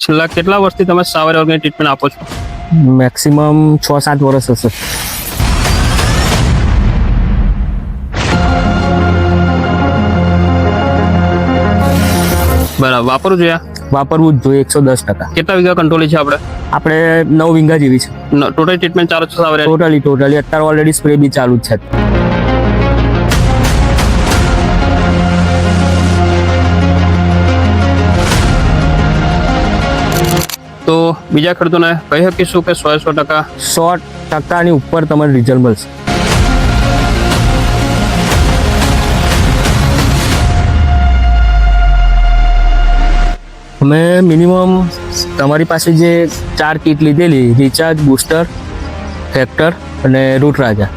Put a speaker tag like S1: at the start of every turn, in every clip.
S1: છેલ્લા કેટલા વર્ષથી તમે સાવર ઓર્ગેનિક ટ્રીટમેન્ટ આપો છો?
S2: મેક્સિમમ 6-7 વર્ષ હશે.
S1: બરાબર, વાપરવું જોઈએ?
S2: વાપરવું જ જોઈએ 110%.
S1: કેટલા વીઘા કંટ્રોલ છે આપણે?
S2: આપણે 9 વીઘા જેવી છે.
S1: ટોટલ ટ્રીટમેન્ટ ચાલુ છે સાવર?
S2: ટોટલી અત્યારે ઓલરેડી સ્પ્રે બી ચાલુ જ છે.
S1: તો બીજા ખેડૂતોને કહી શકીશું કે 100%
S2: 100%ની ઉપર તમને રિઝલ્ટ મળશે. અમે મિનિમમ તમારી પાસે જે 4 કીટ લીધેલી, રિચાર્જ, બૂસ્ટર, ફેક્ટર અને રૂટ રાજા,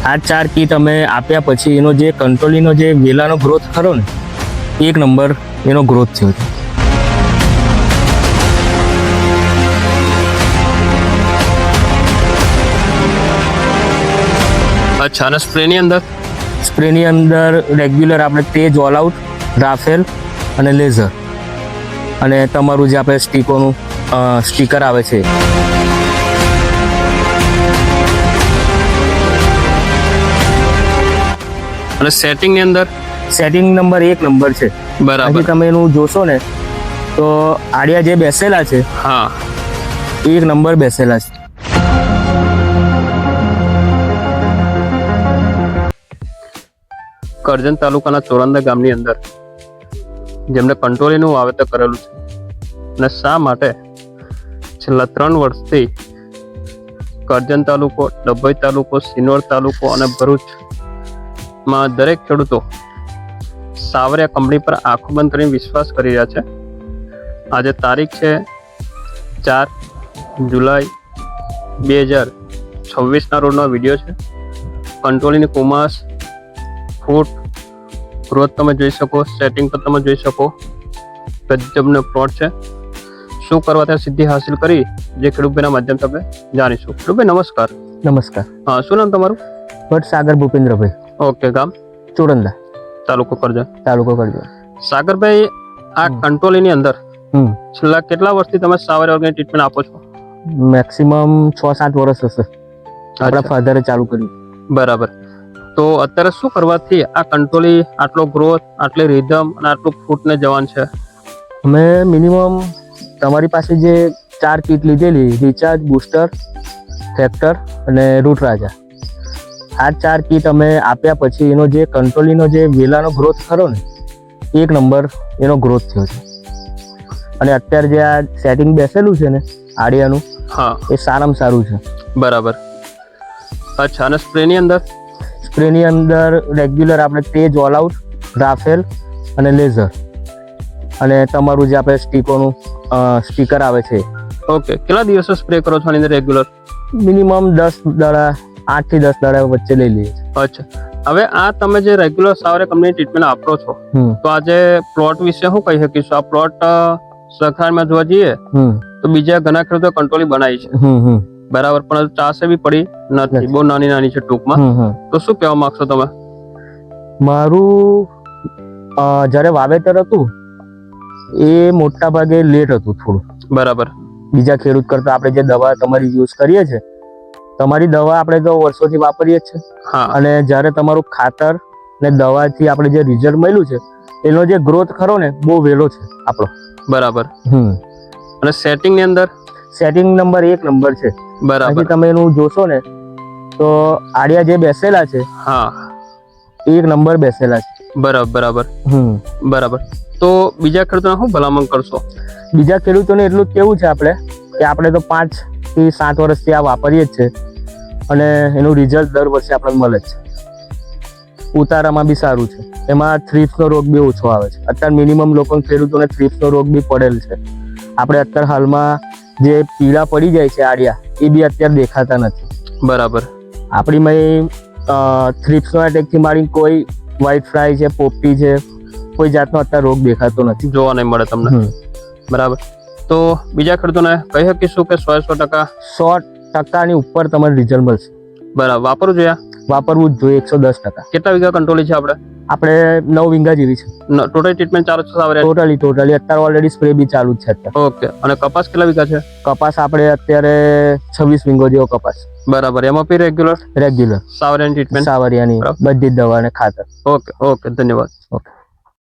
S2: આ 4 કીટ અમે આપ્યા પછી એનો જે કંટ્રોલીનો જે વેલાનો ગ્રોથ ખરો ને, 1 નંબર એનો ગ્રોથ થયો છે.
S1: અચ્છા, અને સ્પ્રેની અંદર
S2: રેગ્યુલર આપણે તેજ, ઓલ આઉટ, રાફેલ અને લેઝર, અને તમારું જે આપણે સ્ટીકોનું સ્ટીકર આવે છે.
S1: અને સેટિંગની અંદર
S2: સેટિંગ નંબર 1 નંબર છે.
S1: બરાબર,
S2: તમે એનું જોશો ને તો આડિયા જે બેસેલા છે,
S1: હા,
S2: 1 નંબર બેસેલા છે.
S1: કરજણ તાલુકાના ચોરંદા ગામની અંદર જેમને કંટ્રોલીનું વાવેતર કરેલું છે, અને શા માટે છેલ્લા 3 વર્ષથી કરજણ તાલુકો, ડભોઈ તાલુકો, સિનોર તાલુકો અને ભરૂચમાં દરેક ખેડૂતો સાવરિયા કંપની પર આંખો બંધ કરીને વિશ્વાસ કરી રહ્યા છે. આજે તારીખ છે 4 જુલાઈ 2026ના રોજનો વિડીયો છે. કંટ્રોલીની કુમાસ, ફૂટ, ગ્રોથ તમે જોઈ શકો, સેટિંગ પર તમે જોઈ શકો. ગજબનો પ્લોટ છે. શું કરવા ત્યાં સિદ્ધિ હાસિલ કરી, જે ખેડૂતભાઈના માધ્યમથી આપણે જાણીશું. ખેડૂતભાઈ નમસ્કાર.
S2: નમસ્કાર.
S1: હા, શું નામ તમારું?
S2: ભટ્ટ સાગર ભૂપેન્દ્રભાઈ.
S1: ઓકે, ગામ?
S2: ચોરંદા,
S1: તાલુકો કરજણ.
S2: કરજણ.
S1: સાગરભાઈ, આ કંટ્રોલીની અંદર છેલ્લા કેટલા વર્ષથી તમે સાવર ઓર્ગેનિક ટ્રીટમેન્ટ આપો છો?
S2: મેક્સિમમ 6-7 વર્ષ હશે. આપણા ફાધરે ચાલુ કર્યું.
S1: બરાબર. તો અત્યારે શું કરવાથી આ કંટ્રોલી આટલો ગ્રોથ, આટલી રિધમ અને આટલું ફૂટને જવાન છે?
S2: અમે મિનિમમ તમારી પાસે જે 4 કીટ લીધેલી, રિચાર્જ, બૂસ્ટર, ફેક્ટર અને રૂટ રાજા, આ 4 કીટ અમે આપ્યા પછી એનો જે કંટ્રોલીનો જે વેલાનો ગ્રોથ ખરો ને, 1 નંબર એનો ગ્રોથ થયો છે. અને અત્યારે જે આ સેટિંગ બેસેલું છે ને આડિયાનું,
S1: હા,
S2: એ સારામાં સારું છે.
S1: બરાબર. અચ્છા, અને સ્પ્રેની અંદર રેગ્યુલર આપણે તેજ, ઓલ આઉટ, રાફેલ અને લેઝર, અને તમારું જે આપણે સ્ટીકોનું સ્ટીકર આવે છે. ઓકે, કેટલા દિવસો સ્પ્રે કરો છો આની અંદર રેગ્યુલર?
S2: મિનિમમ 10 દાડા, 8 થી 10 દાડા વચ્ચે લઈ લઈએ.
S1: અચ્છા, હવે આ તમે જે રેગ્યુલર સાવર કંપની ટ્રીટમેન્ટ આપો છો, તો આજે પ્લોટ વિશે શું કહી શકીશું? આ પ્લોટ સરખામાં જોવા જઈએ તો બીજા ઘણા ખેડૂતો કંટ્રોલી બનાવી છે, બરાબર, પણ ચાસે બી પડી નથી, બહુ નાની છે ટૂંકમાં. તો શું કહેવા માંગશો તમે?
S2: મારું જ્યારે વાવેતર હતું એ મોટા ભાગે લેટ હતું થોડું.
S1: બરાબર.
S2: બીજા ખેડૂત કરતા આપણે જે દવા તમારી યુઝ કરીએ છીએ, તમારી દવા આપણે તો વર્ષોથી વાપરીએ જ છે, અને જ્યારે તમારું ખાતર ને દવાથી આપણે જે રિઝલ્ટ મળ્યું છે, એનો જે ગ્રોથ ખરો ને બહુ વહેલો છે આપણો.
S1: બરાબર. અને સેટિંગ
S2: નંબર 1 નંબર છે.
S1: બરાબર.
S2: તમે એનું જોશો ને તો આડિયા જે બેસેલા છે,
S1: હા,
S2: 1 નંબર બેસેલા છે.
S1: બરાબર. બરાબર. તો બીજા ખેડૂતોને શું ભલામણ કરશો?
S2: બીજા ખેડૂતોને એટલું જ કેવું છે આપણે તો 5 થી 7 વર્ષથી આ વાપરીએ જ છે, અને એનું રિઝલ્ટ દર વર્ષે આપણને મળે છે. ઉતારામાં બી સારું છે. એમાં થ્રીપ્સનો રોગ બી ઓછો આવે છે. અત્યારે મિનિમમ ખેડૂતોને થ્રીપ્સનો રોગ બી પડેલ છે. આપણે અત્યારે હાલમાં જે પીળા પડી જાય છે આડિયા, એ બી અત્યારે દેખાતા નથી.
S1: બરાબર.
S2: આપણીમાં થ્રીપ્સનો એટેકથી મારી કોઈ વ્હાઇટ ફ્લાય છે, પોપટી છે, કોઈ જાતનો અત્યારે રોગ દેખાતો નથી,
S1: જોવા નહીં મળે તમને. બરાબર. તો બીજા ખેડૂતોને કહી શકીશું કે 100%ની
S2: ઉપર તમને રિઝલ્ટ મળશે.
S1: બરાબર, વાપરવું જોઈએ?
S2: વાપરવું જ જોઈએ 110%.
S1: કેટલા વીઘા કંટ્રોલી છે આપણે?
S2: આપણે 9 વીઘા જેવી છે
S1: ટોટલ ટ્રીટમેન્ટ ચાલુ છે સાવરિયા?
S2: ટોટલી અત્યારે ઓલરેડી સ્પ્રે બી ચાલુ જ છે અત્યારે.
S1: ઓકે. અને કપાસ કેટલા વીઘા છે?
S2: કપાસ આપણે અત્યારે 26 વીઘો જેવો કપાસ.
S1: બરાબર. એમાં બી રેગ્યુલર
S2: રેગ્યુલર
S1: સાવરિયાની ટ્રીટમેન્ટ?
S2: સાવરિયાની બધી જ દવા અને ખાતર.
S1: ઓકે ઓકે, ધન્યવાદ.
S2: ઓકે.